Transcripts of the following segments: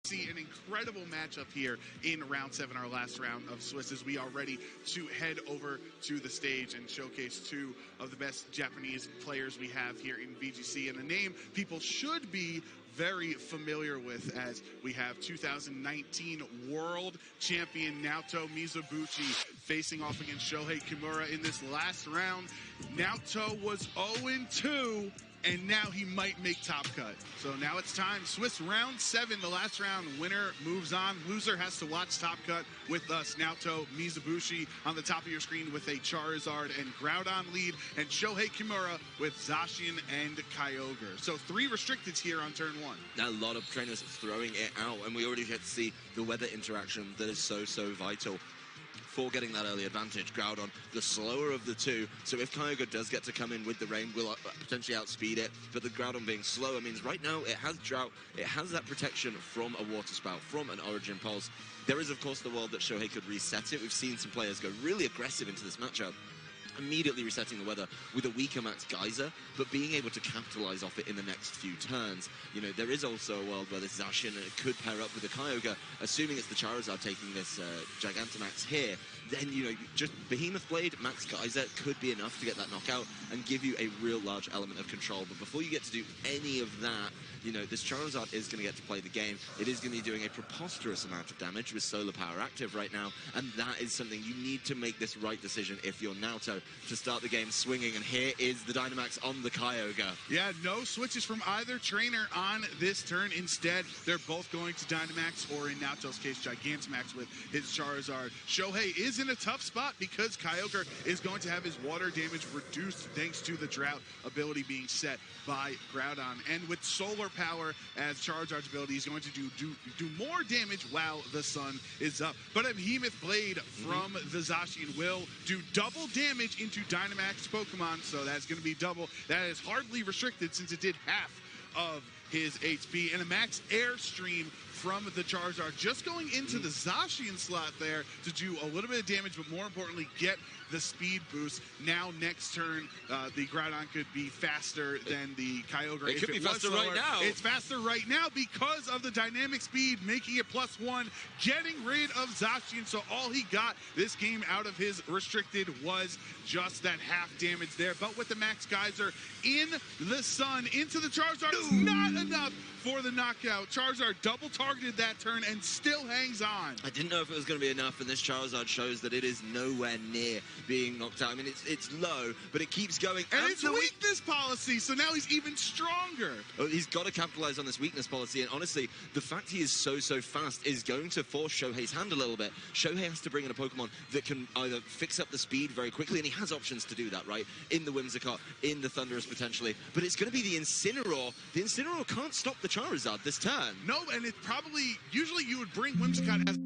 See an incredible matchup here in round 7, our last round of Swiss, as we are ready to head over to the stage and showcase two of the best Japanese players we have here in VGC, and a name people should be very familiar with, as we have 2019 world champion Naoto Mizubuchi facing off against Shohei Kimura in this last round. Naoto was 0-2, and now he might make top cut. So now it's time. Swiss round 7, the last round. Winner moves on. Loser has to watch top cut with us. Naoto Mizubuchi on the top of your screen with a Charizard and Groudon lead, and Shohei Kimura with Zacian and Kyogre. So 3 restricteds here on turn 1. Now, a lot of trainers throwing it out, and we already get to see the weather interaction that is so vital for getting that early advantage. Groudon, the slower of the two, so if Kyogre does get to come in with the rain, will potentially outspeed it, but the Groudon being slower means right now it has drought, it has that protection from a water spout, from an Origin Pulse. There is, of course, the world that Shohei could reset it. We've seen some players go really aggressive into this matchup, immediately resetting the weather with a weaker Max Geyser, but being able to capitalize off it in the next few turns. You know, there is also a world where this Zacian could pair up with a Kyogre, assuming it's the Charizard taking this Gigantamax here. Then, you know, just Behemoth Blade, Max Geyser could be enough to get that knockout and give you a real large element of control. But before you get to do any of that, you know, this Charizard is going to get to play the game. It is going to be doing a preposterous amount of damage with Solar Power active right now, and that is something you need to make this right decision if you're Naoto to start the game swinging. And here is the Dynamax on the Kyogre. Yeah, no switches from either trainer on this turn. Instead, they're both going to Dynamax, or in Naoto's case, Gigantamax with his Charizard. Shohei is in a tough spot because Kyogre is going to have his water damage reduced thanks to the Drought ability being set by Groudon. And with Solar Power as Charizard's ability, he's going to do more damage while the sun is up. But a Behemoth Blade from the Zacian will do double damage into Dynamax Pokemon, so that's going to be double. That is hardly restricted since it did half of his HP, and a Max Airstream from the Charizard, just going into the Zacian slot there to do a little bit of damage, but more importantly, get the speed boost. Now, next turn, the Groudon could be faster than the Kyogre. It could be faster right now. It's faster right now because of the dynamic speed, making it +1, getting rid of Zacian. So all he got this game out of his restricted was just that half damage there. But with the Max Geyser in the sun, into the Charizard, it's not enough for the knockout. Charizard double targeted that turn and still hangs on. I didn't know if it was going to be enough, and this Charizard shows that it is nowhere near being knocked out. I mean, it's low, but it keeps going. And it's weakness policy, so now he's even stronger. Oh, he's got to capitalize on this weakness policy, and honestly, the fact he is so fast is going to force Shohei's hand a little bit. Shohei has to bring in a Pokemon that can either fix up the speed very quickly, and he has options to do that, right? In the Whimsicott, in the Thundurus potentially, but it's going to be the Incineroar. The Incineroar can't stop the Charizard this turn. No, and it's probably, usually you would bring Whimsicott as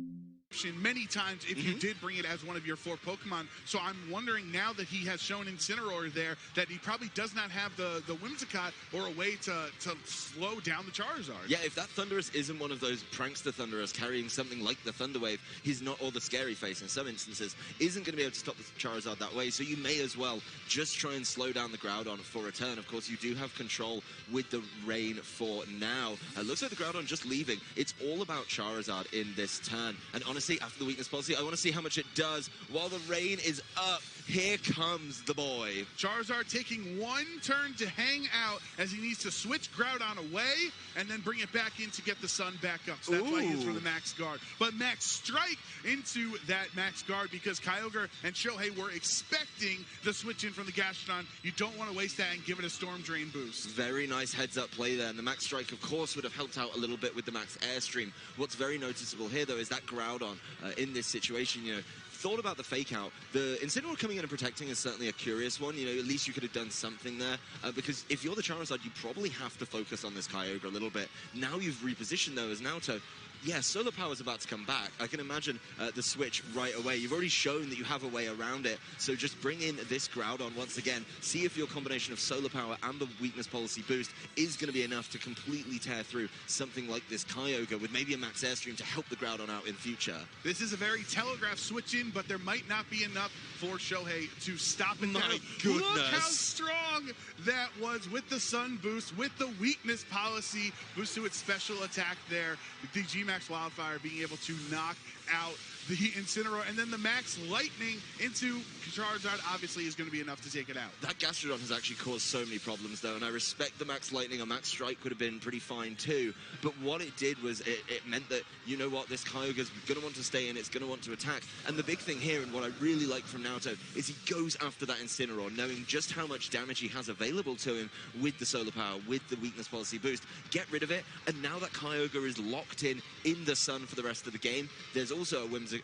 many times if you did bring it as one of your 4 Pokemon. So I'm wondering, now that he has shown Incineroar there, that he probably does not have the Whimsicott or a way to slow down the Charizard. Yeah, if that Thundurus isn't one of those prankster Thundurus carrying something like the Thunder Wave, he's not, or the Scary Face in some instances, isn't going to be able to stop the Charizard that way. So you may as well just try and slow down the Groudon for a turn. Of course, you do have control with the rain for now. Looks like the Groudon just leaving. It's all about Charizard in this turn. And honestly, after the weakness policy, I want to see how much it does while the rain is up. Here comes the boy. Charizard taking 1 turn to hang out as he needs to switch Groudon away and then bring it back in to get the sun back up. So that's why he's for the Max Guard. But Max Strike into that Max Guard because Kyogre and Shohei were expecting the switch in from the Gastrodon. You don't want to waste that and give it a Storm Drain boost. Very nice heads-up play there. And the Max Strike, of course, would have helped out a little bit with the Max Airstream. What's very noticeable here, though, is that Groudon in this situation, you know, thought about the fake out. The Incineroar coming in and protecting is certainly a curious one. You know, at least you could have done something there. Because if you're the Charizard, you probably have to focus on this Kyogre a little bit. Now you've repositioned, though, as Naoto. Yeah, Solar Power is about to come back. I can imagine the switch right away. You've already shown that you have a way around it. So just bring in this Groudon once again. See if your combination of Solar Power and the weakness policy boost is going to be enough to completely tear through something like this Kyogre with maybe a Max Airstream to help the Groudon out in future. This is a very telegraphed switch in, but there might not be enough for Shohei to stop it. My goodness. Look how strong that was with the sun boost, with the weakness policy boost to its special attack there. The VMAX Wildfire being able to knock out the Incineroar, and then the Max Lightning into Charizard obviously is going to be enough to take it out. That Gastrodon has actually caused so many problems, though, and I respect the Max Lightning. A Max Strike could have been pretty fine, too. But what it did was it meant that, you know what, this Kyogre's going to want to stay in, it's going to want to attack. And the big thing here, and what I really like from Naoto, is he goes after that Incineroar, knowing just how much damage he has available to him with the Solar Power, with the Weakness Policy boost. Get rid of it, and now that Kyogre is locked in the sun for the rest of the game, there's also a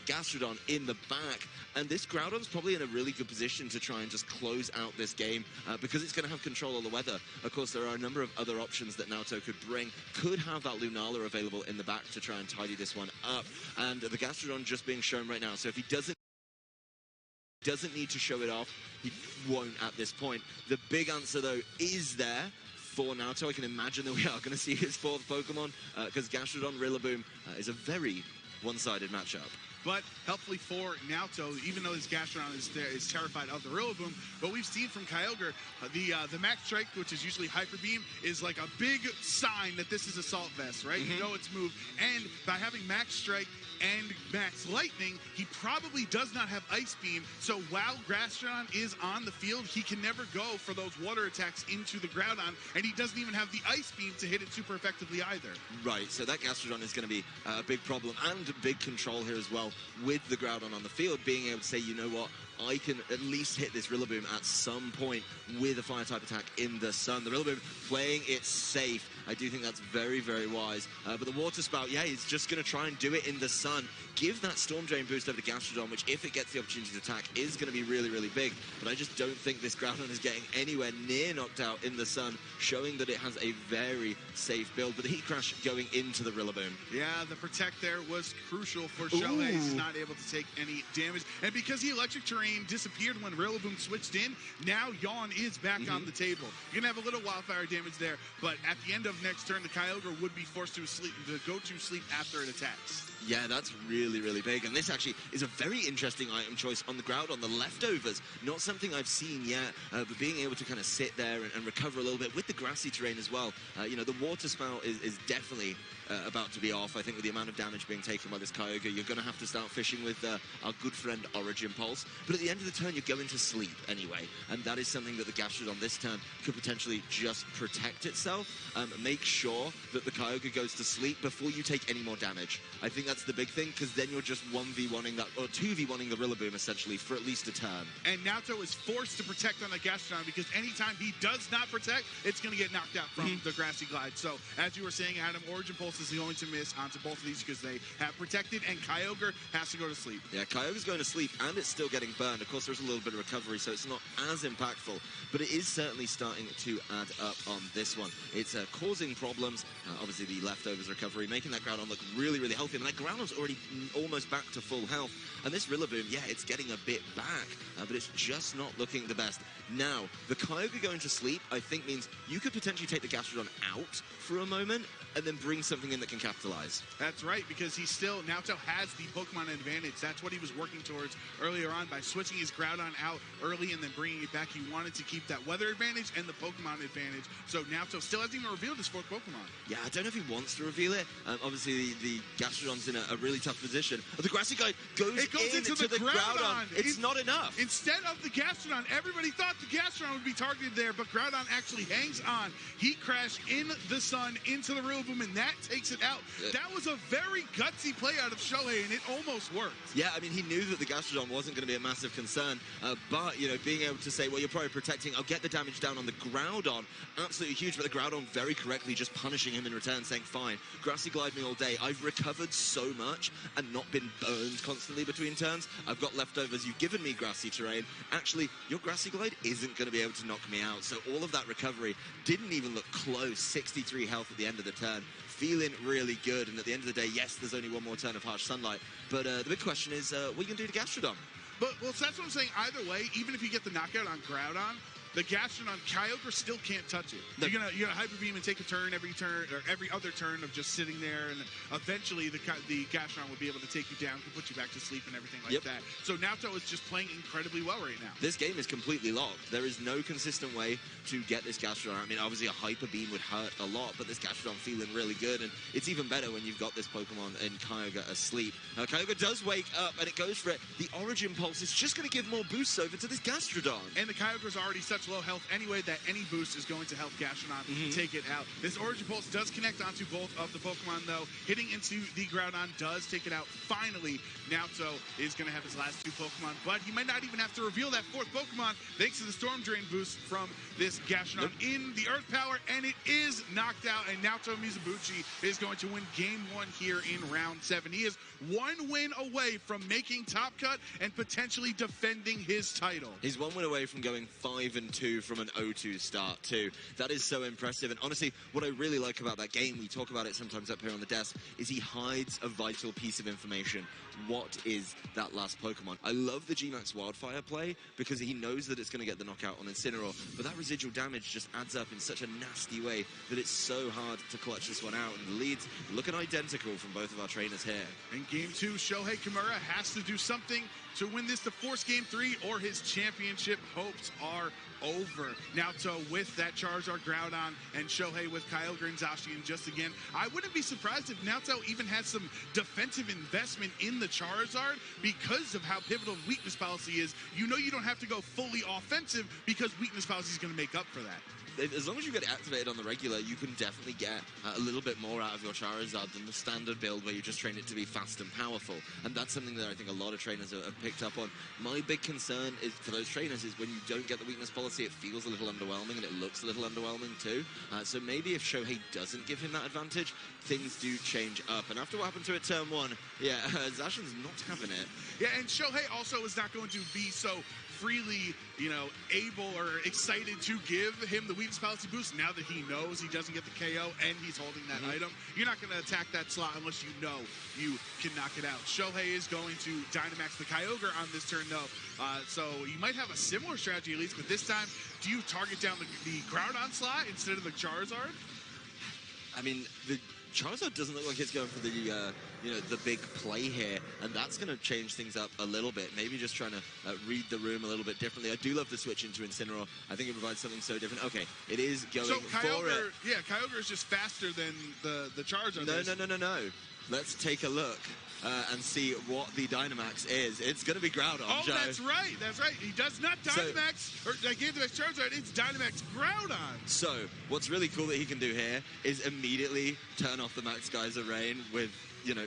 Gastrodon in the back, and this Groudon's probably in a really good position to try and just close out this game because it's going to have control of the weather. Of course, there are a number of other options that Naoto could bring. Could have that Lunala available in the back to try and tidy this one up, and the Gastrodon just being shown right now. So if he doesn't need to show it off, he won't at this point. The big answer, though, is there for Naoto. I can imagine that we are going to see his fourth Pokemon because Gastrodon Rillaboom is a very one-sided matchup. But helpfully for Naoto, even though his Gastrodon is terrified of the Rillaboom, what we've seen from Kyogre, the Max Strike, which is usually Hyper Beam, is like a big sign that this is Assault Vest, right? You know its move. And by having Max Strike and Max Lightning, he probably does not have Ice Beam. So while Gastrodon is on the field, he can never go for those water attacks into the Groudon, and he doesn't even have the Ice Beam to hit it super effectively either. Right, so that Gastrodon is going to be a big problem and big control here as well with the Groudon on the field, being able to say, you know what, I can at least hit this Rillaboom at some point with a Fire-type attack in the sun. The Rillaboom playing it safe. I do think that's very, very wise. But the Water Spout, yeah, he's just going to try and do it in the sun. Give that Storm Drain boost over to Gastrodon, which, if it gets the opportunity to attack, is going to be really, really big. But I just don't think this Groudon is getting anywhere near knocked out in the sun, showing that it has a very safe build. But the Heat Crash going into the Rillaboom. Yeah, the Protect there was crucial for Shohei. He's not able to take any damage. And because the Electric Terrain disappeared when Rillaboom switched in, now Yawn is back on the table. You're going to have a little Wildfire damage there, but at the end of next turn, the Kyogre would be forced to go to sleep after it attacks. Yeah, that's really, really big. And this actually is a very interesting item choice on the Groudon. The Leftovers, not something I've seen yet, but being able to kind of sit there and recover a little bit with the grassy terrain as well. You know, the Water Spout is definitely about to be off. I think with the amount of damage being taken by this Kyogre, you're going to have to start fishing with our good friend Origin Pulse. But at the end of the turn, you're going to sleep anyway. And that is something that the Gastrodon this turn could potentially just protect itself. Make sure that the Kyogre goes to sleep before you take any more damage. I think that's the big thing, because then you're just 1v1ing that, or 2v1ing the Rillaboom essentially for at least a turn. And Naoto is forced to protect on the Gastrodon, because anytime he does not protect, it's going to get knocked out from the Grassy Glide. So, as you were saying, Adam, Origin Pulse is going to miss onto both of these because they have protected, and Kyogre has to go to sleep. Yeah, Kyogre's going to sleep, and it's still getting burned. Of course, there's a little bit of recovery, so it's not as impactful, but it is certainly starting to add up on this one. It's causing problems. Obviously, the Leftovers recovery, making that Groudon look really, really healthy. And that Groudon's already almost back to full health. And this Rillaboom, yeah, it's getting a bit back, but it's just not looking the best. Now, the Kyogre going to sleep, I think, means you could potentially take the Gastrodon out for a moment and then bring something in that can capitalize. That's right, because he's still, Naoto has the Pokemon advantage. That's what he was working towards earlier on by switching his Groudon out early and then bringing it back. He wanted to keep that weather advantage and the Pokemon advantage. So Naoto still hasn't even revealed his fourth Pokemon. Yeah, I don't know if he wants to reveal it. Obviously, the Gastrodon's in a really tough position. The Grassy Glide goes into the Groudon. It's not enough. Instead of the Gastrodon, everybody thought the Gastrodon would be targeted there, but Groudon actually hangs on. Heat Crash in the sun into the Rillaboom, and that takes it out. That was a very gutsy play out of Shohei, and it almost worked. Yeah, I mean, he knew that the Gastrodon wasn't going to be a massive concern, but, you know, being able to say, well, you're probably protecting, I'll get the damage down on the Groudon, absolutely huge, but the Groudon very correctly just punishing him in return, saying, fine, Grassy Glide me all day. I've recovered so much and not been burned constantly between turns. I've got Leftovers. You've given me grassy terrain. Actually, your Grassy Glide isn't going to be able to knock me out. So all of that recovery didn't even look close. 63 health at the end of the turn. Feeling really good. And at the end of the day, yes, there's only one more turn of Harsh Sunlight. But the big question is, what are you going to do to Gastrodon? But, well, so that's what I'm saying. Either way, even if you get the knockout on Groudon, the Gastrodon, Kyogre still can't touch it. No. You're gonna Hyper Beam and take a turn every other turn of just sitting there, and eventually the Gastrodon will be able to take you down, can put you back to sleep and everything like that. So Naoto is just playing incredibly well right now. This game is completely locked. There is no consistent way to get this Gastrodon. I mean, obviously a Hyper Beam would hurt a lot, but this Gastrodon feeling really good, and it's even better when you've got this Pokemon in Kyogre asleep. Kyogre does wake up, and it goes for it. The Origin Pulse is just going to give more boosts over to this Gastrodon. And the Kyogre's already such low health anyway that any boost is going to help Gastrodon take it out. This Origin Pulse does connect onto both of the Pokemon, though. Hitting into the Groudon does take it out. Finally, Naoto is going to have his last two Pokemon, but he might not even have to reveal that fourth Pokemon thanks to the Storm Drain boost from this Gastrodon in the Earth Power, and it is knocked out, and Naoto Mizubuchi is going to win Game 1 here in Round 7. He is one win away from making Top Cut and potentially defending his title. He's one win away from going 5-2 from an 0-2 start too. That is so impressive, and honestly, what I really like about that game, we talk about it sometimes up here on the desk, is he hides a vital piece of information. What is that last Pokemon? I love the G-Max Wildfire play because he knows that it's going to get the knockout on Incineroar, but that residual damage just adds up in such a nasty way that it's so hard to clutch this one out, and the leads looking identical from both of our trainers here. In Game 2, Shohei Kimura has to do something to win this to force Game 3, or his championship hopes are over. Naoto with that Charizard, Groudon, and Shohei with Kyogre and Zacian just again. I wouldn't be surprised if Naoto even had some defensive investment in the Charizard because of how pivotal weakness policy is. You know you don't have to go fully offensive because weakness policy is going to make up for that. As long as you get activated on the regular, you can definitely get a little bit more out of your Charizard than the standard build where you just train it to be fast and powerful. And that's something that I think a lot of trainers have picked up on. My big concern is for those trainers is when you don't get the weakness policy, it feels a little underwhelming and it looks a little underwhelming too. So maybe if Shohei doesn't give him that advantage, things do change up. And after what happened to it turn 1, Zacian's not having it. Yeah, and Shohei also is not going to be so freely, able or excited to give him the weakness policy boost now that he knows he doesn't get the KO and he's holding that item. You're not going to attack that slot unless you know you can knock it out. Shohei is going to Dynamax the Kyogre on this turn, though. So you might have a similar strategy at least, but this time, do you target down the Groudon slot instead of the Charizard? I mean, the Charizard doesn't look like it's going for the, the big play here, and that's going to change things up a little bit. Maybe just trying to read the room a little bit differently. I do love the switch into Incineroar. I think it provides something so different. Okay, it is going for it. Yeah, Kyogre is just faster than the Charizard. No. Let's take a look and see what the Dynamax is. It's going to be Groudon, Joe. That's right. He does not Dynamax, or Gigantamax Charizard, it's Dynamax Groudon. So, what's really cool that he can do here is immediately turn off the Max Geyser Rain with,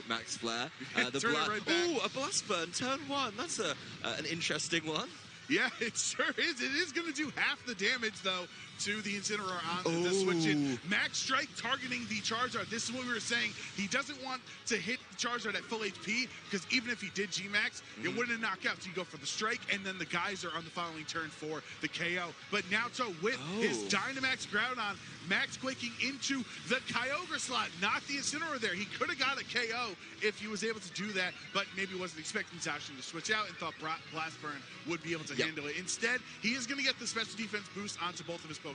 Max Flare. Turn it right back. Ooh, a Blast Burn, turn 1. That's an interesting one. Yeah, it sure is. It is going to do half the damage, though, to the Incineroar on the switch in. Max Strike targeting the Charizard. This is what we were saying. He doesn't want to hit the Charizard at full HP, because even if he did G-Max, it wouldn't knock out. So you go for the Strike, and then the Geyser on the following turn for the KO. But Naoto with his Dynamax Groudon, Max quaking into the Kyogre slot, not the Incineroar there. He could have got a KO if he was able to do that, but maybe wasn't expecting Zacian to switch out and thought Blast Burn would be able to handle it. Instead, he is going to get the special defense boost onto both of his Pokemon.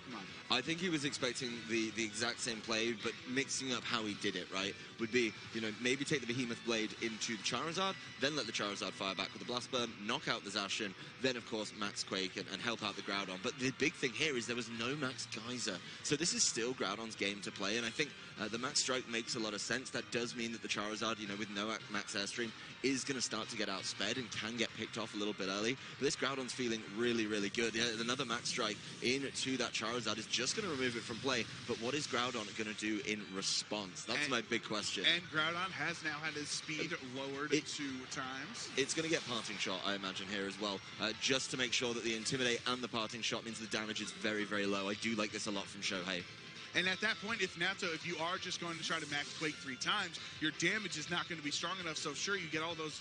I think he was expecting the exact same play, but mixing up how he did it, right? Would be, maybe take the Behemoth Blade into the Charizard, then let the Charizard fire back with the Blast Burn, knock out the Zacian, then, of course, Max Quake and help out the Groudon. But the big thing here is there was no Max Geyser. So this is still Groudon's game to play, and I think the Max Strike makes a lot of sense. That does mean that the Charizard, with no Max Airstream, is going to start to get outsped and can get picked off a little bit early. But this Groudon's feeling really, really good. Another Max Strike into that Charizard is just going to remove it from play. But what is Groudon going to do in response? That's my big question. And Groudon has now had his speed lowered 2 times. It's going to get Parting Shot, I imagine, here as well, just to make sure that the Intimidate and the Parting Shot means the damage is very, very low. I do like this a lot from Shohei. And at that point, if you are just going to try to max Quake 3 times, your damage is not going to be strong enough. So sure, you get all those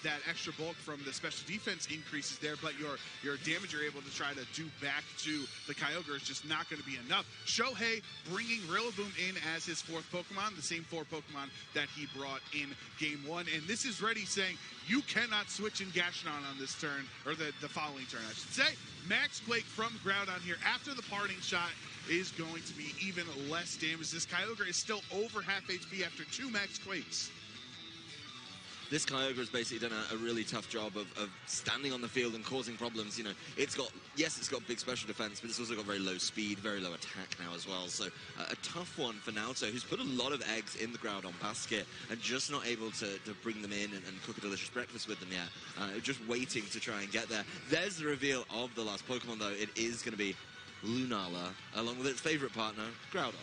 that extra bulk from the special defense increases there, but your damage you're able to try to do back to the Kyogre is just not going to be enough. Shohei bringing Rillaboom in as his 4th Pokemon, the same 4 Pokemon that he brought in Game 1. And this is Ready saying, you cannot switch in Gastrodon on this turn, or the following turn, I should say. Max Quake from Groudon here after the parting shot is going to be even less damage. This Kyogre is still over half HP after 2 Max Quakes. This Kyogre has basically done a really tough job of standing on the field and causing problems. You know, it's got big special defense, but it's also got very low speed, very low attack now as well. So a tough one for Naoto, who's put a lot of eggs in the Groudon basket and just not able to bring them in and cook a delicious breakfast with them yet. Just waiting to try and get there. There's the reveal of the last Pokemon, though. It is going to be Lunala, along with its favorite partner, Groudon.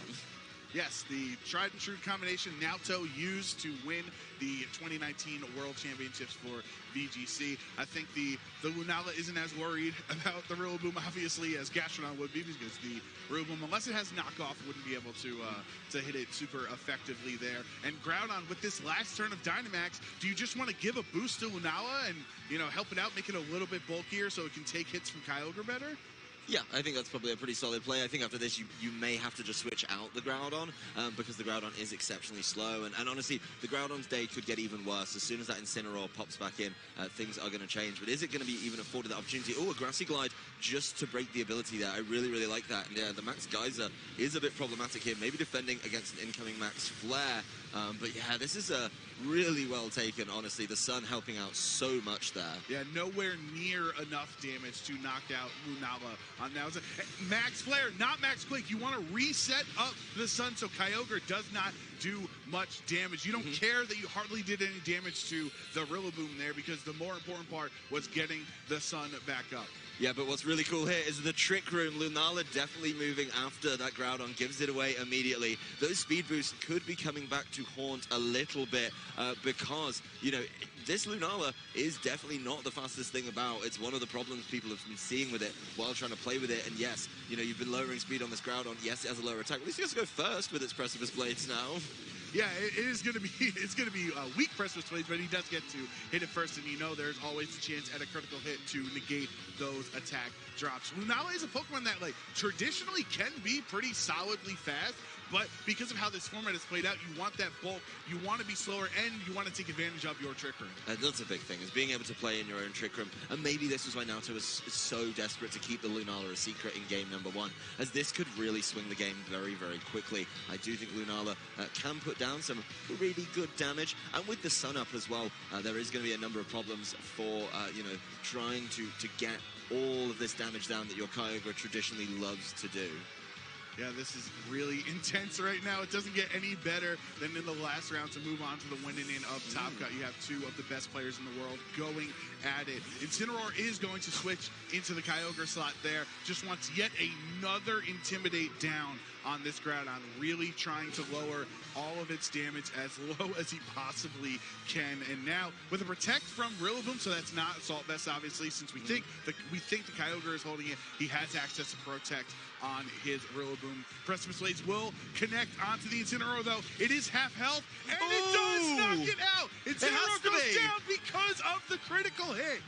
Yes, the tried and true combination Naoto used to win the 2019 World Championships for VGC. I think the Lunala isn't as worried about the Rillaboom, obviously, as Gastrodon would be, because the Rillaboom, unless it has knockoff, wouldn't be able to hit it super effectively there. And Groudon, with this last turn of Dynamax, do you just want to give a boost to Lunala and, you know, help it out, make it a little bit bulkier so it can take hits from Kyogre better? Yeah, I think that's probably a pretty solid play. I think after this, you may have to just switch out the Groudon because the Groudon is exceptionally slow. And honestly, the Groudon's day could get even worse. As soon as that Incineroar pops back in, things are going to change. But is it going to be even afforded that opportunity? Oh, a Grassy Glide just to break the ability there. I really, really like that. And yeah, the Max Geyser is a bit problematic here. Maybe defending against an incoming Max Flare. But yeah, this is really well taken, honestly. The Sun helping out so much there. Yeah, nowhere near enough damage to knock out Lunala on now. Max Flare, not Max Quake. You want to reset up the Sun so Kyogre does not do much damage. You don't care that you hardly did any damage to the Rillaboom there, because the more important part was getting the Sun back up. Yeah, but what's really cool here is the Trick Room. Lunala definitely moving after that Groudon, gives it away immediately. Those speed boosts could be coming back to haunt a little bit because, you know, this Lunala is definitely not the fastest thing about. It's one of the problems people have been seeing with it while trying to play with it. And yes, you know, you've been lowering speed on this Groudon. Yes, it has a lower attack. At least it has to go first with its Precipice Blades now. Yeah, it's going to be a weak Precipice Blades, but he does get to hit it first, and you know there's always a chance at a critical hit to negate those attack drops. Lunala is a Pokemon that, like, traditionally can be pretty solidly fast, but because of how this format is played out, you want that bulk, you want to be slower, and you want to take advantage of your Trick Room. That's a big thing, is being able to play in your own Trick Room. And maybe this is why Naoto is so desperate to keep the Lunala a secret in game number 1, as this could really swing the game very, very quickly. I do think Lunala can put down some really good damage. And with the Sun up as well, there is going to be a number of problems for, you know, trying to get all of this damage down that your Kyogre traditionally loves to do. Yeah, this is really intense right now. It doesn't get any better than in the last round to move on to the winning in of Top Cut. You have 2 of the best players in the world going at it. Incineroar is going to switch into the Kyogre slot there. Just wants yet another Intimidate down on this Groudon, really trying to lower all of its damage as low as he possibly can. And now with a Protect from Rillaboom, so that's not Assault Vest, obviously, since we think the Kyogre is holding it, he has access to Protect on his Rillaboom. Precipice Blades will connect onto the Incineroar, though. It is half health, and it does knock it out. Incineroar goes down because of the critical hit.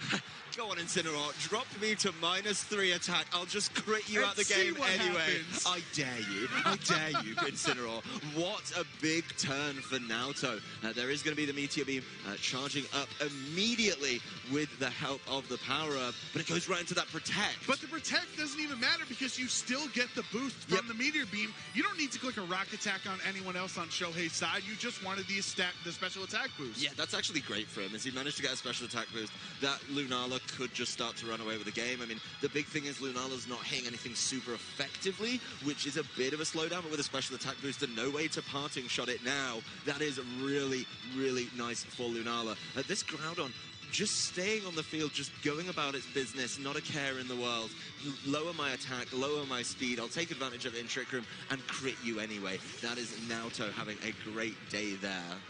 Go on, Incineroar. Drop me to -3 attack. I'll just crit you out the game anyway. Happens. I dare you. I dare you, Incineroar. What a big turn for Naoto. There is going to be the Meteor Beam charging up immediately with the help of the power-up, but it goes right into that Protect. But the Protect doesn't even matter because you still get the boost from the Meteor Beam. You don't need to click a Rock Attack on anyone else on Shohei's side. You just wanted the special attack boost. Yeah, that's actually great for him, as he managed to get a special attack boost. That Lunala could just start to run away with the game. I mean, the big thing is Lunala's not hitting anything super effectively, which is a bit of a slowdown, but with a special attack boost and no way to parting shot it now, that is really, really nice for Lunala. This Groudon just staying on the field, just going about its business, not a care in the world. Lower my attack, lower my speed, I'll take advantage of it in Trick Room and crit you anyway. That is Naoto having a great day there.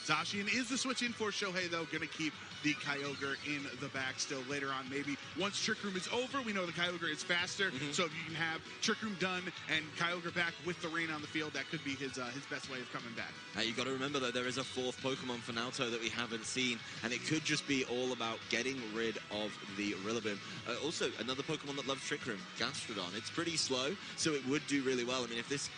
Zacian is the switch in for Shohei, though, going to keep the Kyogre in the back still later on. Maybe once Trick Room is over, we know the Kyogre is faster, so if you can have Trick Room done and Kyogre back with the rain on the field, that could be his best way of coming back. You got to remember, though, there is a 4th Pokemon for Naoto that we haven't seen, and it could just be all about getting rid of the Rillaboom. Also, another Pokemon that loves Trick Room, Gastrodon. It's pretty slow, so it would do really well. I mean, if this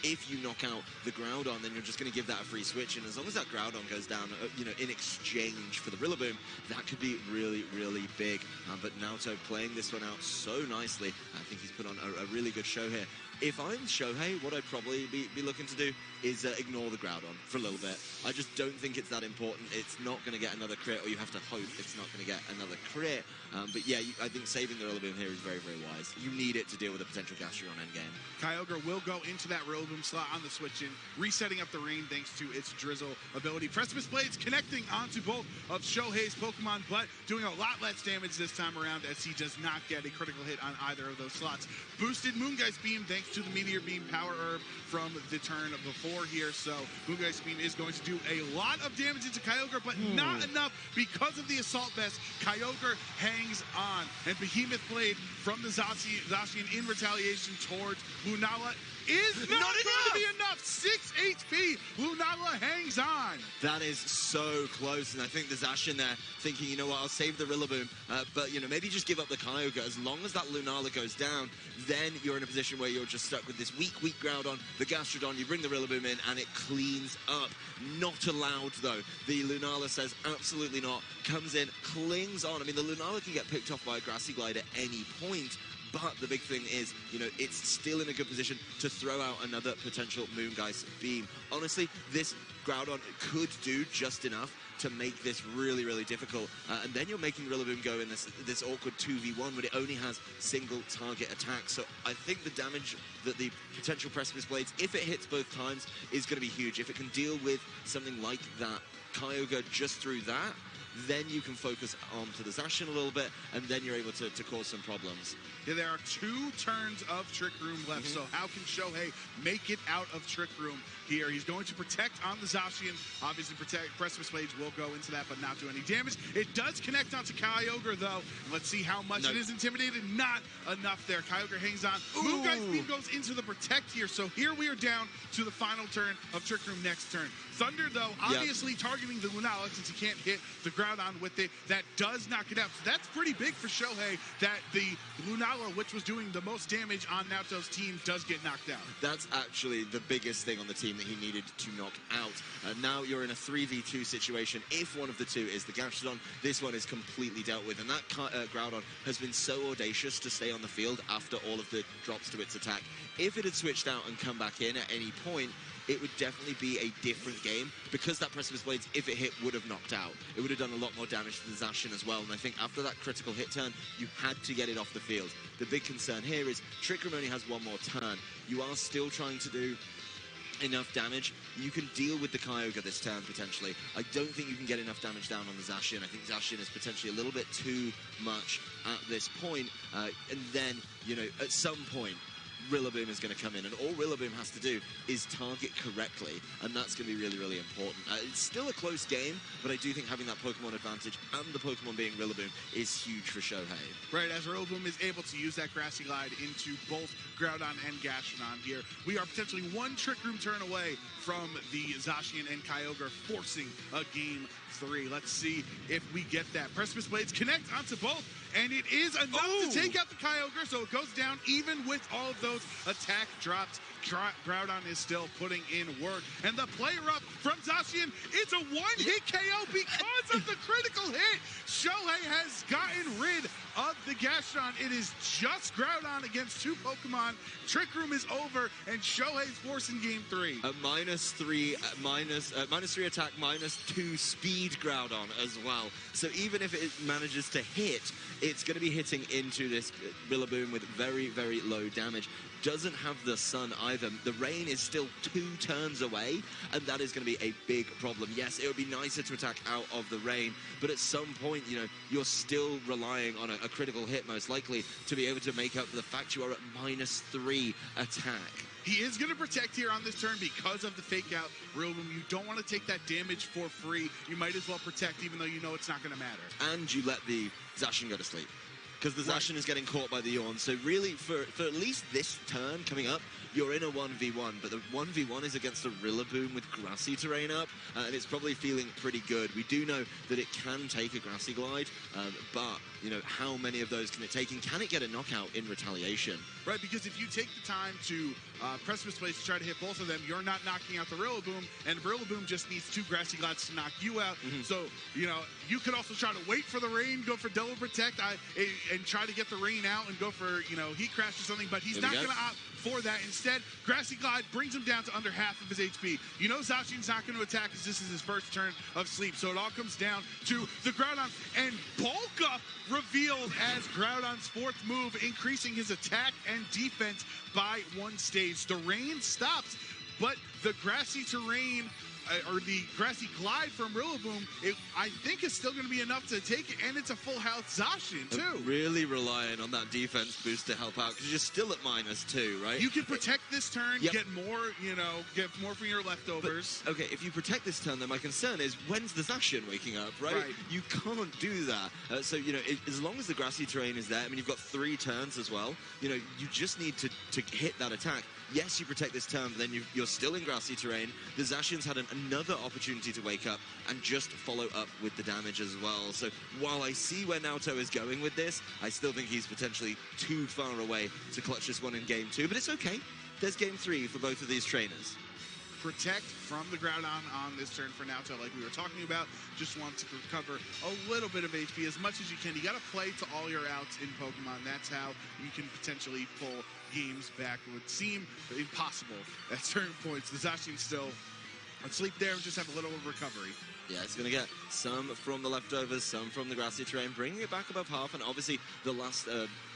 if you knock out the Groudon, then you're just going to give that a free switch, and as long as that Groudon goes down, you know, in exchange for the Rillaboom, that could be really, really big. But Naoto playing this one out so nicely. I think he's put on a really good show here. If I'm Shohei, what I'd probably be looking to do is ignore the Groudon for a little bit. I just don't think it's that important. It's not going to get another crit, or you have to hope it's not going to get another crit. But yeah, I think saving the Rillaboom here is very, very wise. You need it to deal with a potential Gastrodon endgame. Kyogre will go into that Rillaboom slot on the switch in, resetting up the rain thanks to its Drizzle ability. Precipice Blades connecting onto both of Shohei's Pokemon, but doing a lot less damage this time around as he does not get a critical hit on either of those slots. Boosted Moongeist Beam thanks to the Meteor Beam Power Herb from the turn before here, so Moongeist Beam is going to do a lot of damage into Kyogre, but not enough because of the Assault Vest. Kyogre hangs on, and Behemoth Blade from the Zacian in retaliation towards Lunala is not going to be enough. 6 HP. Lunala hangs on. That is so close, and I think the Zacian there thinking, you know what, I'll save the Rillaboom, but, you know, maybe just give up the Kyogre. As long as that Lunala goes down, then you're in a position where you're just stuck with this weak Groudon, the Gastrodon, you bring the Rillaboom in, and it cleans up. Not allowed, though. The Lunala says absolutely not. Comes in, clings on. I mean, the Lunala can get picked off by a Grassy Glide at any point, but the big thing is, you know, it's still in a good position to throw out another potential Moongeist Beam. Honestly, this Groudon could do just enough to make this really, really difficult. And then you're making Rillaboom go in this awkward 2v1 when it only has single target attacks. So I think the damage that the potential Precipice Blades, if it hits both times, is going to be huge. If it can deal with something like that Kyogre just through that, then you can focus onto the Zacian a little bit, and then you're able to cause some problems. Yeah, there are 2 turns of Trick Room left, so how can Shohei make it out of Trick Room here? He's going to protect on the Zacian. Obviously, Precipice Blades will go into that, but not do any damage. It does connect onto Kyogre, though. Let's see how much it is intimidated. Not enough there. Kyogre hangs on. Moongeist Beam goes into the Protect here, so here we are down to the final turn of Trick Room next turn. Thunder, though, obviously targeting the Lunala since he can't hit the Groudon with it. That does knock it out. So that's pretty big for Shohei that the Lunala, which was doing the most damage on Naoto's team, does get knocked out. That's actually the biggest thing on the team that he needed to knock out. Now you're in a 3v2 situation. If one of the 2 is the Gastrodon, this one is completely dealt with. And that Groudon has been so audacious to stay on the field after all of the drops to its attack. If it had switched out and come back in at any point, it would definitely be a different game, because that Precipice Blades, if it hit, would have knocked out. It would have done a lot more damage to the Zacian as well, and I think after that critical hit turn, you had to get it off the field. The big concern here is Trick Room only has 1 more turn. You are still trying to do enough damage. You can deal with the Kyogre this turn, potentially. I don't think you can get enough damage down on the Zacian. I think Zacian is potentially a little bit too much at this point, and then, you know, at some point, Rillaboom is going to come in, and all Rillaboom has to do is target correctly, and that's going to be really, really important. It's still a close game, but I do think having that Pokemon advantage and the Pokemon being Rillaboom is huge for Shohei. Right, as Rillaboom is able to use that Grassy Glide into both Groudon and Gastrodon here, we are potentially 1 Trick Room turn away from the Zacian and Kyogre forcing a Game 3. Let's see if we get that. Precipice Blades connect onto both, and it is enough to take out the Kyogre, so it goes down even with all of those attack drops. Groudon is still putting in work. And the player up from Zacian, it's a 1-hit KO because of the critical hit. Shohei has gotten rid of the Gastrodon. It is just Groudon against 2 Pokemon. Trick Room is over, and Shohei's forcing Game 3. A -3 attack, -2 speed Groudon as well. So even if it manages to hit, it's going to be hitting into this Rillaboom with very, very low damage. Doesn't have the sun either. The rain is still 2 turns away, and that is going to be a big problem. Yes, it would be nicer to attack out of the rain, but at some point, you know, you're still relying on a critical hit, most likely, to be able to make up for the fact you are at -3 attack. He is going to protect here on this turn because of the fake out Rillaboom. You don't want to take that damage for free. You might as well protect even though you know it's not going to matter. And you let the Zacian go to sleep, because the Zacian is getting caught by the Yawn. So really, for at least this turn coming up, you're in a 1v1, but the 1v1 is against a Rillaboom with grassy terrain up, and it's probably feeling pretty good. We do know that it can take a Grassy Glide, but, you know, how many of those can it take, and can it get a knockout in retaliation? Right, because if you take the time to Precipice Blades to try to hit both of them. You're not knocking out the Rillaboom, and Rillaboom just needs 2 Grassy Glides to knock you out. So, you know, you could also try to wait for the rain, go for Double Protect, and try to get the rain out and go for, you know, Heat Crash or something, but he's not going to opt for that. Instead, Grassy Glide brings him down to under half of his HP. You know Zacian's not going to attack as this is his first turn of sleep, so it all comes down to the Groudon, and Bulk Up revealed as Groudon's 4th move, increasing his attack and defense by 1 stage. The rain stops, but the grassy terrain or the Grassy Glide from Rillaboom, I think is still going to be enough to take it, and it's a full health Zacian, too. Really relying on that defense boost to help out, because you're still at -2, right? You can protect this turn, get more, you know, get more from your leftovers. But, okay, if you protect this turn, then my concern is, when's the Zacian waking up, right? You can't do that. So, you know, as long as the grassy terrain is there, I mean, you've got 3 turns as well, you know, you just need to hit that attack. Yes, you protect this turn, but then you're still in grassy terrain. The Zacian's had another opportunity to wake up and just follow up with the damage as well. So while I see where Naoto is going with this, I still think he's potentially too far away to clutch this one in Game 2. But it's okay. There's Game 3 for both of these trainers. Protect from the Groudon on this turn for Naoto, like we were talking about. Just want to recover a little bit of HP as much as you can. You got to play to all your outs in Pokemon. That's how you can potentially pull games back. It would seem impossible at certain points. The Zacian's still asleep there and just have a little recovery. Yeah, it's going to get some from the leftovers, some from the grassy terrain, bringing it back above half. And obviously, the last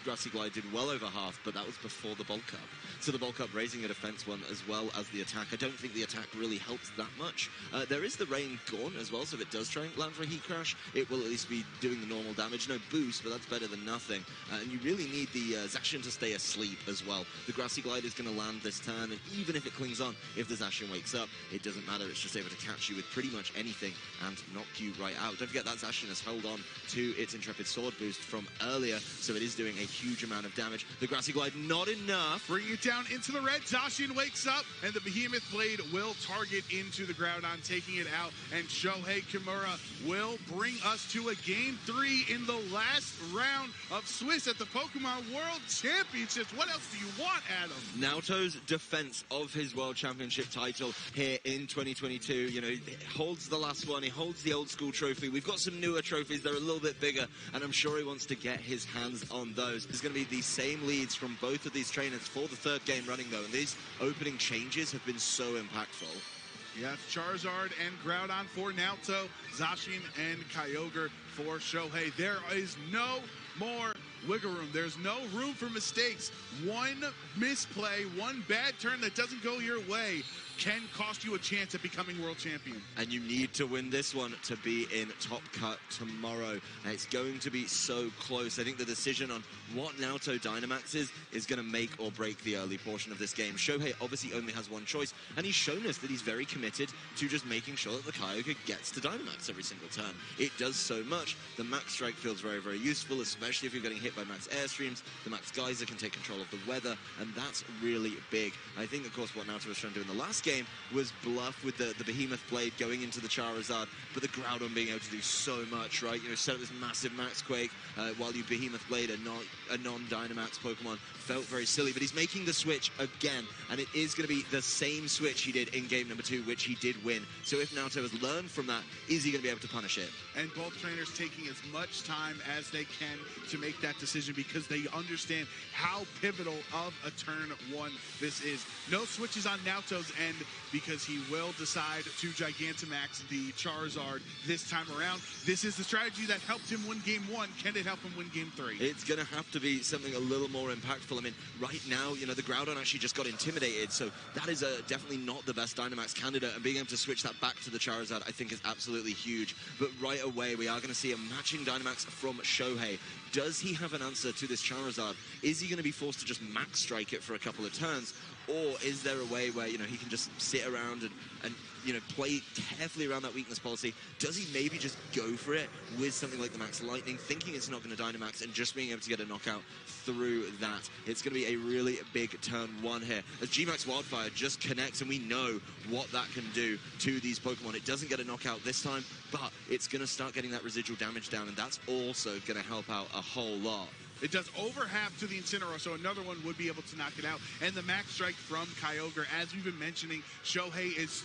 Grassy Glide did well over half, but that was before the bulk up. So the bulk up raising a defense one as well as the attack. I don't think the attack really helps that much. There is the rain gone as well, so if it does try and land for a Heat Crash, it will at least be doing the normal damage. No boost, but that's better than nothing. And you really need the Zacian to stay asleep as well. The Grassy Glide is going to land this turn, and even if it clings on, if the Zacian wakes up, it doesn't matter. It's just able to catch you with pretty much anything and knock you right out. Don't forget that Zacian has held on to its Intrepid Sword boost from earlier, so it is doing a huge amount of damage. The Grassy Glide, not enough. Bringing it down into the red. Zacian wakes up, and the Behemoth Blade will target into the Groudon, taking it out. And Shohei Kimura will bring us to a Game 3 in the last round of Swiss at the Pokemon World Championships. What else do you want, Adam? Naoto's defense of his World Championship title here in 2022. You know, he holds the last one. He holds the old school trophy. We've got some newer trophies. They're a little bit bigger, and I'm sure he wants to get his hands on those. There's going to be the same leads from both of these trainers for the third game running, though, and these opening changes have been so impactful. Yeah, Charizard and Groudon for Naoto, Zacian and Kyogre for Shohei. There is no more wiggle room. There's no room for mistakes. One misplay, one bad turn that doesn't go your way can cost you a chance at becoming world champion. And you need to win this one to be in Top Cut tomorrow. And it's going to be so close. I think the decision on what Naoto Dynamax is going to make or break the early portion of this game. Shohei obviously only has one choice, and he's shown us that he's very committed to just making sure that the Kyogre gets to Dynamax every single turn. It does so much. The Max Strike feels very, very useful, especially if you're getting hit by Max Airstreams. The Max Geyser can take control of the weather, and that's really big. I think, of course, what Naoto was trying to do in the last game was bluff with the Behemoth Blade going into the Charizard, but the Groudon being able to do so much, right? You know, set up this massive Max Quake while you Behemoth Blade a non-Dynamax Pokemon. Felt very silly, but he's making the switch again, and it is going to be the same switch he did in game number 2, which he did win. So if Naoto has learned from that, is he going to be able to punish it? And both trainers taking as much time as they can to make that decision because they understand how pivotal of a turn one this is. No switches on Naoto's end because he will decide to Gigantamax the Charizard this time around. This is the strategy that helped him win game 1. Can it help him win game 3? It's going to have to be something a little more impactful. I mean, right now, you know, the Groudon actually just got intimidated, so that is definitely not the best Dynamax candidate, and being able to switch that back to the Charizard, I think, is absolutely huge. But right away, we are going to see a matching Dynamax from Shohei. Does he have an answer to this Charizard? Is he going to be forced to just Max Strike it for a couple of turns? Or is there a way where, you know, he can just sit around and you know, play carefully around that weakness policy? Does he maybe just go for it with something like the Max Lightning, thinking it's not going to Dynamax, and just being able to get a knockout through that? It's going to be a really big turn 1 here, as G-Max Wildfire just connects, and we know what that can do to these Pokemon. It doesn't get a knockout this time, but it's going to start getting that residual damage down, and that's also going to help out a whole lot. It does over half to the Incineroar, so another one would be able to knock it out. And the Max Strike from Kyogre, as we've been mentioning, Shohei is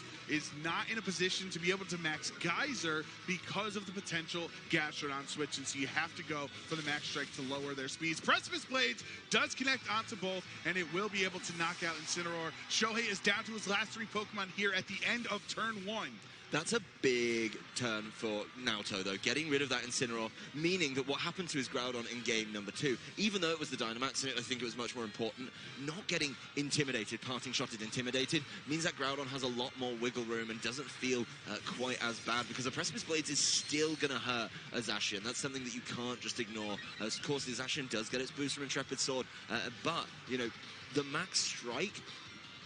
not in a position to be able to max Geyser because of the potential Gastrodon switch, and so you have to go for the Max Strike to lower their speeds. Precipice Blades does connect onto both, and it will be able to knock out Incineroar. Shohei is down to his last 3 Pokemon here at the end of turn 1. That's a big turn for Naoto, though, getting rid of that Incineroar, meaning that what happened to his Groudon in game number 2, even though it was the Dynamax in it, I think it was much more important, not getting intimidated, parting shotted intimidated, means that Groudon has a lot more wiggle room and doesn't feel quite as bad, because the Precipice Blades is still going to hurt a Zacian. That's something that you can't just ignore. Of course, the Zacian does get its boost from Intrepid Sword, but, you know, the Max Strike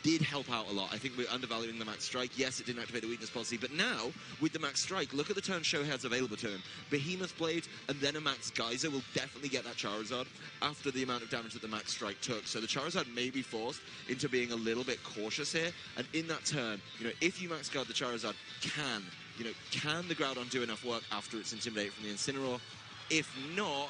did help out a lot. I think we're undervaluing the Max Strike. Yes, it didn't activate the weakness policy, but now, with the Max Strike, look at the turn Shohei has available to him. Behemoth Blade and then a Max Geyser will definitely get that Charizard after the amount of damage that the Max Strike took. So the Charizard may be forced into being a little bit cautious here, and in that turn, you know, if you Max Guard the Charizard, can the Groudon do enough work after it's intimidated from the Incineroar? If not,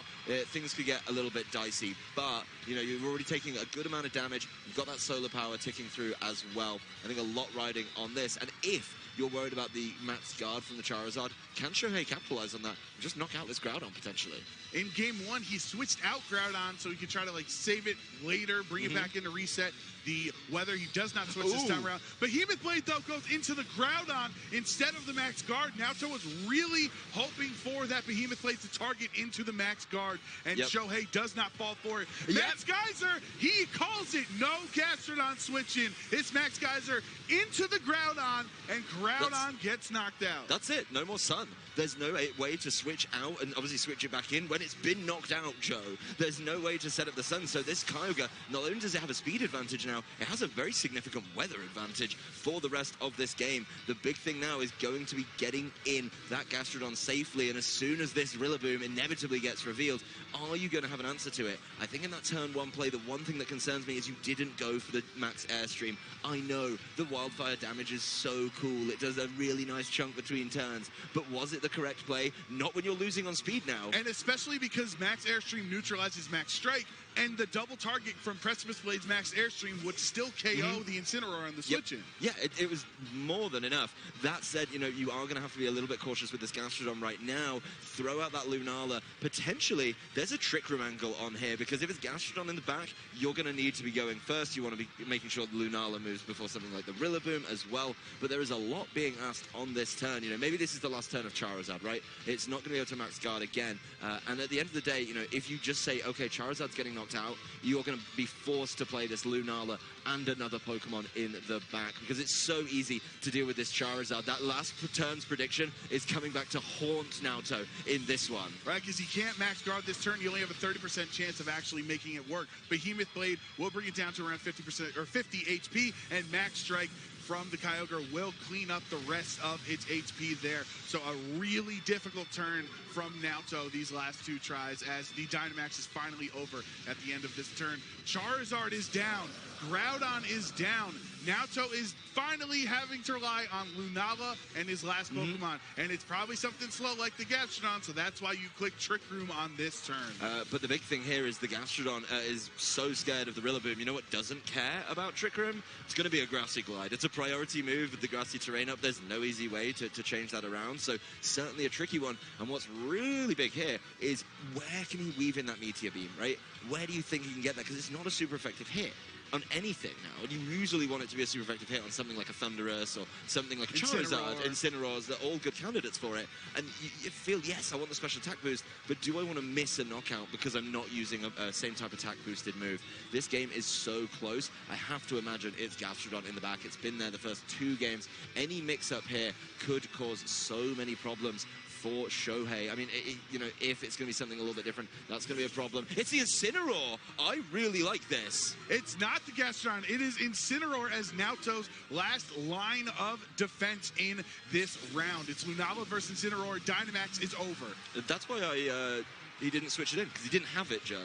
things could get a little bit dicey. But, you know, you're already taking a good amount of damage. You've got that solar power ticking through as well. I think a lot riding on this. And if you're worried about the Max Guard from the Charizard, can Shohei capitalize on that and just knock out this Groudon potentially? In game 1, he switched out Groudon so he could try to, like, save it later, bring it back in to reset the weather. He does not switch this time around. Behemoth Blade, though, goes into the Groudon instead of the Max Guard. Naoto was really hoping for that Behemoth Blade to target into the Max Guard, and Shohei does not fall for it. Max Geyser, he calls it no Gastrodon switching. It's Max Geyser into the Groudon, and Groudon gets knocked out. That's it. No more Sun. There's no way to switch out and obviously switch it back in when it's been knocked out, Joe. There's no way to set up the Sun. So this Kyogre, not only does it have a speed advantage now, it has a very significant weather advantage for the rest of this game. The big thing now is going to be getting in that Gastrodon safely, and as soon as this Rillaboom inevitably gets revealed, are you going to have an answer to it? I think in that turn 1 play, the one thing that concerns me is you didn't go for the Max Airstream. I know the Wildfire damage is so cool. It does a really nice chunk between turns, but was it the correct play? Not when you're losing on speed now. And especially because Max Airstream neutralizes Max Strike, and the double target from Precipice Blade's Max Airstream would still KO the Incineroar on the switch-in. Yeah, it was more than enough. That said, you know, you are going to have to be a little bit cautious with this Gastrodon right now. Throw out that Lunala. Potentially, there's a Trick Room angle on here, because if it's Gastrodon in the back, you're going to need to be going first. You want to be making sure the Lunala moves before something like the Rillaboom as well. But there is a lot being asked on this turn. You know, maybe this is the last turn of Charizard, right? It's not going to be able to Max Guard again. And at the end of the day, you know, if you just say, okay, Charizard's getting knocked out, you're going to be forced to play this Lunala and another Pokemon in the back, because it's so easy to deal with this Charizard. That last turn's prediction is coming back to haunt Naoto in this one. Right, because he can't Max Guard this turn. You only have a 30% chance of actually making it work. Behemoth Blade will bring it down to around 50% or 50 HP, and Max Strike from the Kyogre will clean up the rest of its HP there. So a really difficult turn from Naoto these last 2 tries, as the Dynamax is finally over at the end of this turn. Charizard is down. Groudon is down. Naoto is finally having to rely on Lunala and his last Pokemon, and it's probably something slow like the Gastrodon, so that's why you click Trick Room on this turn. But the big thing here is the Gastrodon is so scared of the Rillaboom. You know what doesn't care about Trick Room? It's going to be a Grassy Glide. It's a priority move with the grassy terrain up. There's no easy way to change that around, so certainly a tricky one. And what's really big here is, where can he weave in that Meteor Beam, right? Where do you think he can get that? Because it's not a super effective hit on anything now, and you usually want it to be a super effective hit on something like a Thundurus or something like a Charizard. Incineroars, they're all good candidates for it, and you feel, yes, I want the special attack boost, but do I want to miss a knockout because I'm not using a same type attack boosted move? This game is so close. I have to imagine it's Gastrodon in the back. It's been there the first 2 games. Any mix-up here could cause so many problems for Shohei. I mean, you know, if it's going to be something a little bit different, that's going to be a problem. It's the Incineroar. I really like this. It's not the Gastrodon. It is Incineroar as Naoto's last line of defense in this round. It's Lunala versus Incineroar. Dynamax is over. That's why I he didn't switch it in because he didn't have it, Joe.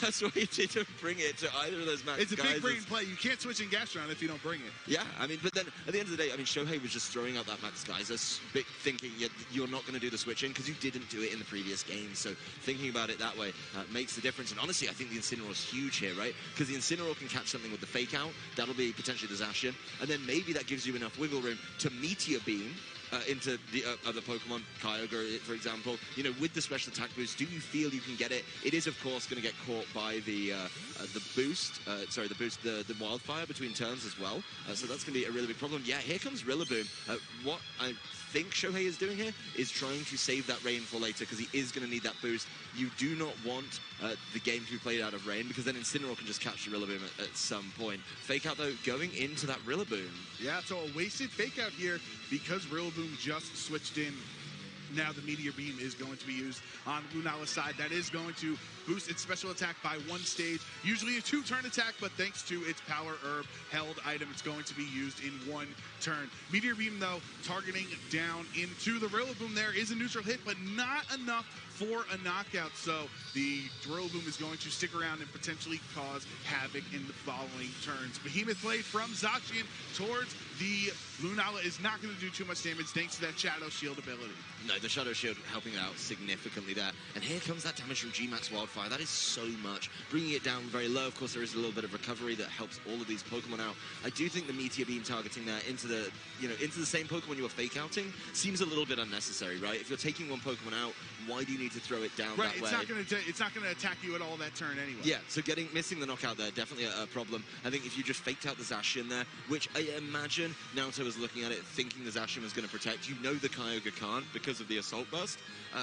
That's why he didn't bring it to either of those max It's a guys. big brain play. You can't switch in Gastron if you don't bring it. Yeah, I mean, but then at the end of the day, I mean, Shohei was just throwing out that max guys, thinking you're not going to do the switch in because you didn't do it in the previous game. So thinking about it that way makes the difference. And honestly, I think the Incineroar is huge here, right? Because the Incineroar can catch something with the fake out. That'll be potentially the Zacian. And then maybe that gives you enough wiggle room to Meteor Beam into the other Pokemon, Kyogre, for example. You know, with the special attack boost, do you feel you can get it? It is, of course, going to get caught by the boost, the wildfire between turns as well. So that's going to be a really big problem. Yeah, here comes Rillaboom. What I think Shohei is doing here is trying to save that rain for later because he is going to need that boost. You do not want the game to be played out of rain because then Incineroar can just catch the Rillaboom at some point. Fake out, though, going into that Rillaboom. Yeah, so a wasted fake out here because Rillaboom just switched in. Now the Meteor Beam is going to be used on Lunala's side. That is going to boost its special attack by 1 stage. Usually a 2-turn attack, but thanks to its Power Herb held item, it's going to be used in 1 turn. Meteor Beam, though, targeting down into the Rillaboom there is a neutral hit, but not enough for a knockout. So the Rillaboom is going to stick around and potentially cause havoc in the following turns. Behemoth Blade from Zacian towards the Lunala is not going to do too much damage thanks to that Shadow Shield ability. No, the Shadow Shield helping it out significantly there. And here comes that damage from G-Max Wildfire. That is so much. Bringing it down very low. Of course, there is a little bit of recovery that helps all of these Pokemon out. I do think the Meteor Beam targeting there into the same Pokemon you were fake outing seems a little bit unnecessary, right? If you're taking one Pokemon out, why do you need to throw it down that way? It's not going to attack you at all that turn anyway. Yeah, so missing the knockout there, definitely a problem. I think if you just faked out the Zacian there, which I imagine Naoto was looking at it thinking the Zacian was going to protect. You know the Kyogre can't because of the Assault Burst,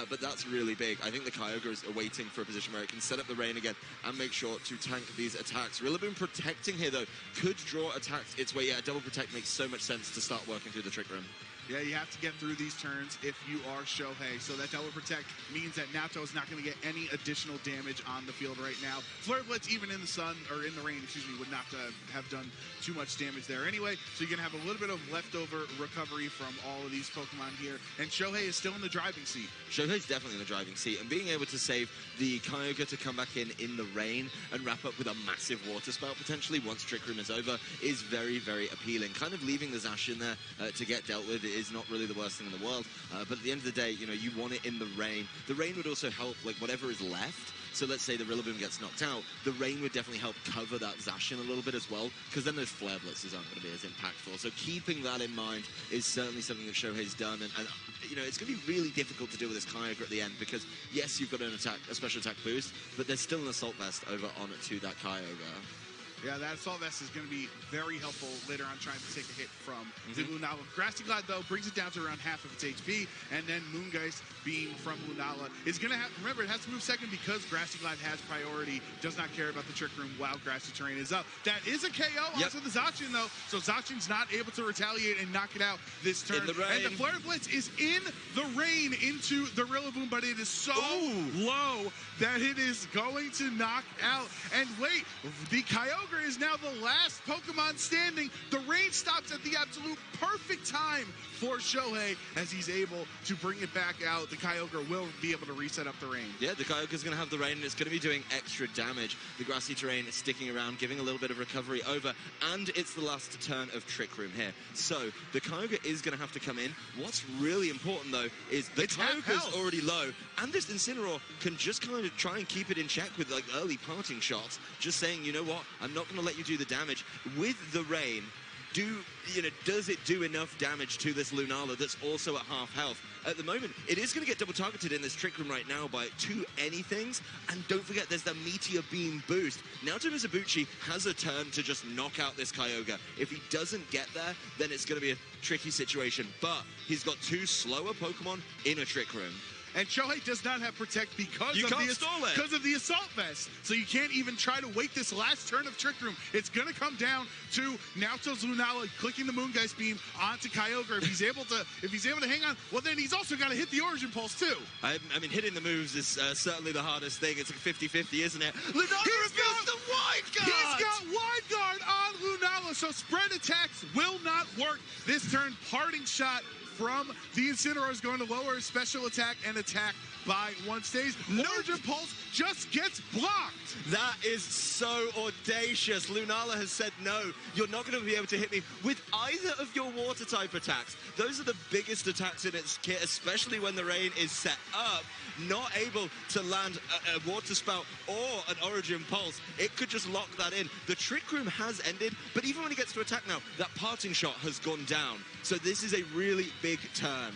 but that's really big. I think the Kyogre is waiting for a position where it can set up the rain again and make sure to tank these attacks. Rillaboom protecting here, though, could draw attacks its way. Yeah, a double protect makes so much sense to start working through the Trick Room. Yeah, you have to get through these turns if you are Shohei. So that double protect means that Naoto is not going to get any additional damage on the field right now. Flare Blitz, even in the sun, or in the rain, excuse me, would not have done too much damage there anyway. So you're going to have a little bit of leftover recovery from all of these Pokemon here. And Shohei is still in the driving seat. Shohei's definitely in the driving seat. And being able to save the Kyogre to come back in the rain and wrap up with a massive water spout potentially once Trick Room is over is very, very appealing. Kind of leaving the Zacian there to get dealt with is not really the worst thing in the world, but at the end of the day, you know, you want it in the rain. The rain would also help, like, whatever is left. So let's say the Rillaboom gets knocked out, the rain would definitely help cover that Zacian a little bit as well, because then those Flare Blitzes aren't going to be as impactful. So keeping that in mind is certainly something that Shohei's done, and you know, it's going to be really difficult to deal with this Kyogre at the end, because yes, you've got a special attack boost, but there's still an Assault Vest over on to that Kyogre. Yeah, that Assault Vest is going to be very helpful later on trying to take a hit from the Lunala. Grassy Glide, though, brings it down to around half of its HP, and then Moongeist Beam from Lunala is going to have, remember, it has to move second because Grassy Glide has priority, does not care about the Trick Room while Grassy Terrain is up. That is a KO onto the Zacian, though, so Zacian's not able to retaliate and knock it out this turn. In the rain. And the Flare Blitz is in the rain into the Rillaboom, but it is so low that it is going to knock out. And wait, the Kyogre is now the last Pokemon standing. The rain stops at the absolute perfect time for Shohei as he's able to bring it back out. The Kyogre will be able to reset up the rain. Yeah, the Kyogre's going to have the rain, and it's going to be doing extra damage. The Grassy Terrain is sticking around, giving a little bit of recovery over, and it's the last turn of Trick Room here. So the Kyogre is going to have to come in. What's really important, though, is the Kyogre's already low, and this Incineroar can just kind of try and keep it in check with, like, early parting shots, just saying, you know what, I'm not going to let you do the damage. With the rain, does it do enough damage to this Lunala that's also at half health? At the moment, it is going to get double targeted in this Trick Room right now by 2 anythings. And don't forget, there's the Meteor Beam boost. Naoto Mizubuchi has a turn to just knock out this Kyogre. If he doesn't get there, then it's going to be a tricky situation. But he's got 2 slower Pokemon in a Trick Room. And Shohei does not have Protect because of the Assault Vest. So you can't even try to wait this last turn of Trick Room. It's going to come down to Naoto's Lunala clicking the Moongeist Beam onto Kyogre. If he's able to hang on, well, then he's also got to hit the Origin Pulse, too. I mean, hitting the moves is certainly the hardest thing. It's a 50-50, isn't it? Lunala reveals the Wide Guard! He's got Wide Guard on Lunala, so spread attacks will not work this turn. Parting shot from the Incineroar is going to lower his special attack and attack by 1 stage. Origin Pulse just gets blocked. That is so audacious. Lunala has said, no, you're not going to be able to hit me with either of your water type attacks. Those are the biggest attacks in its kit, especially when the rain is set up. Not able to land a water spout or an Origin Pulse. It could just lock that in. The Trick Room has ended, but even when he gets to attack now, that parting shot has gone down. So this is a really big turn.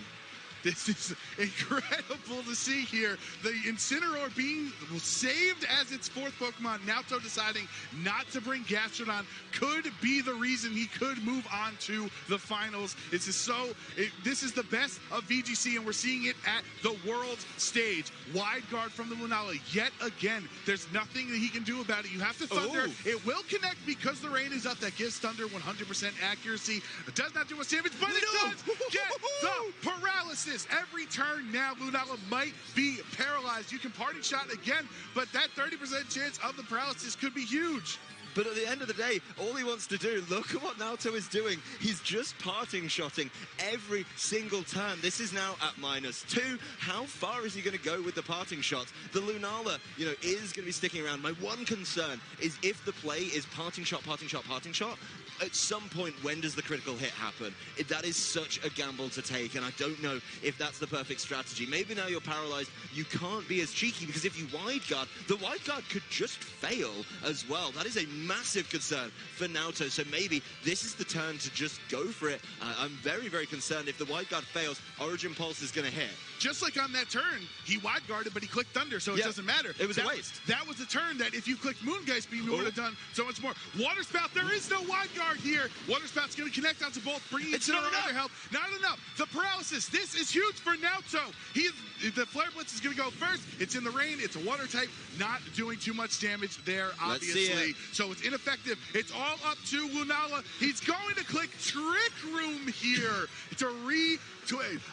This is incredible to see here. The Incineroar being saved as its 4th Pokemon. Naoto deciding not to bring Gastrodon could be the reason he could move on to the finals. This is the best of VGC, and we're seeing it at the world's stage. Wide guard from the Lunala yet again. There's nothing that he can do about it. You have to Thunder. Ooh. It will connect because the rain is up. That gives Thunder 100% accuracy. It does not do much damage, but it does get the paralysis. Every turn now, Lunala might be paralyzed. You can party shot again, but that 30% chance of the paralysis could be huge. But at the end of the day, all he wants to do, look at what Naoto is doing. He's just parting shotting every single turn. This is now at -2. How far is he going to go with the parting shots? The Lunala, is going to be sticking around. My one concern is if the play is parting shot, parting shot, parting shot, at some point, when does the critical hit happen? That is such a gamble to take, and I don't know if that's the perfect strategy. Maybe now you're paralyzed, you can't be as cheeky, because if you wide guard, the wide guard could just fail as well. That is a massive concern for Naoto, so maybe this is the turn to just go for it. I'm very, very concerned if the wide guard fails, Origin Pulse is going to hit. Just like on that turn, he wide guarded, but he clicked Thunder, so it doesn't matter. It was a waste. That was a turn that if you clicked Moongeist Beam, you would have done so much more. Water Spout, there is no wide guard here. Water Spout's going to connect onto both, bringing it to other help. Not enough. The paralysis. This is huge for Naoto. The Flare Blitz is going to go first. It's in the rain. It's a water type. Not doing too much damage there, obviously. So it's ineffective. It's all up to Lunala. He's going to click Trick Room here to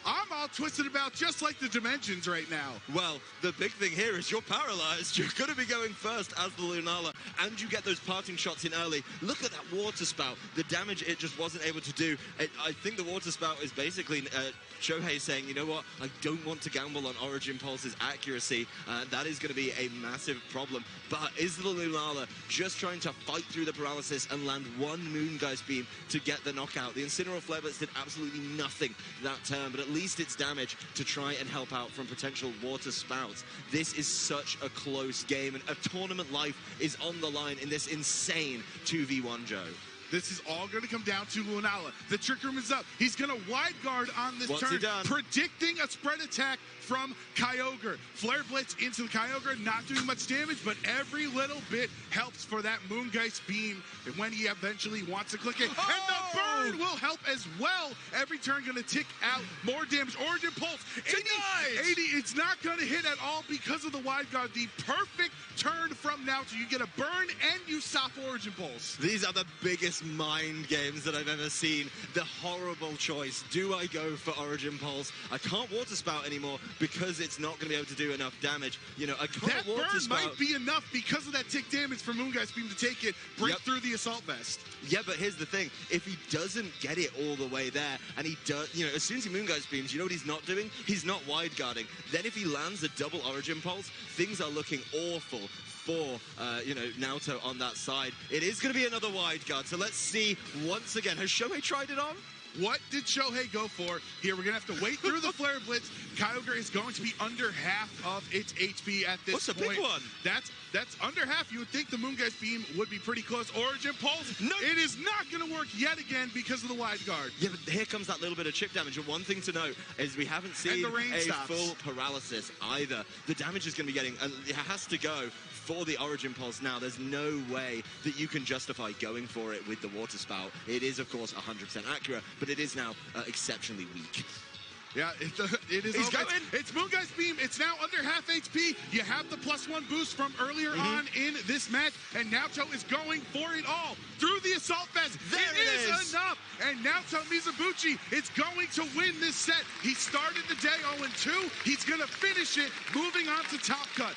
I'm all twisted about just like the dimensions right now. Well, the big thing here is you're paralyzed. You're going to be going first as the Lunala, and you get those parting shots in early. Look at that water spout. The damage it just wasn't able to do. I think the water spout is basically Shohei saying, you know what, I don't want to gamble on Origin Pulse's accuracy. That is going to be a massive problem. But is the Lunala just trying to fight through the paralysis and land one Moongeist Beam to get the knockout? The Incineroar Flare Blitz did absolutely nothing that turn, but at least it's damage to try and help out from potential water spouts. This is such a close game, and a tournament life is on the line in this insane 2v1, Joe. This is all going to come down to Lunala. The Trick Room is up. He's going to wide guard on this turn, predicting a spread attack from Kyogre. Flare Blitz into the Kyogre, not doing much damage, but every little bit helps for that Moongeist Beam when he eventually wants to click it. And the burn will help as well. Every turn going to tick out more damage. Origin Pulse, 80, it's not going to hit at all because of the wide guard. The perfect turn from Naoto. You get a burn and you stop Origin Pulse. These are the biggest mind games that I've ever seen. The horrible choice. Do I go for Origin Pulse? I can't Water Spout anymore because it's not going to be able to do enough damage. I can't Water burn Spout. Might be enough because of that tick damage for Moongeist Beam to take it, break through the Assault Vest. Yeah, but here's the thing. If he doesn't get it all the way there, and he does, as soon as he Moongeist Beams, you know what he's not doing? He's not wide guarding. Then if he lands a double Origin Pulse, things are looking awful for, Naoto on that side. It is going to be another wide guard, so let's see once again. Has Shohei tried it on? What did Shohei go for? Here, we're going to have to wait through the Flare Blitz. Kyogre is going to be under half of its HP at this point. What's a big one? That's under half. You would think the Moongeist Beam would be pretty close. Origin Pulse, no. It is not going to work yet again because of the wide guard. Yeah, but here comes that little bit of chip damage. And one thing to note is we haven't seen a full paralysis either. The damage is going to be getting, it has to go for the Origin Pulse now. There's no way that you can justify going for it with the Water Spout. It is, of course, 100% accurate, but it is now exceptionally weak. Yeah, it is. He's going. It's Moongeist Beam. It's now under half HP. You have the +1 boost from earlier on in this match, and Naoto is going for it all through the Assault Vest. It is enough, and Naoto Mizubuchi is going to win this set. He started the day 0-2. He's going to finish it, moving on to Top Cut.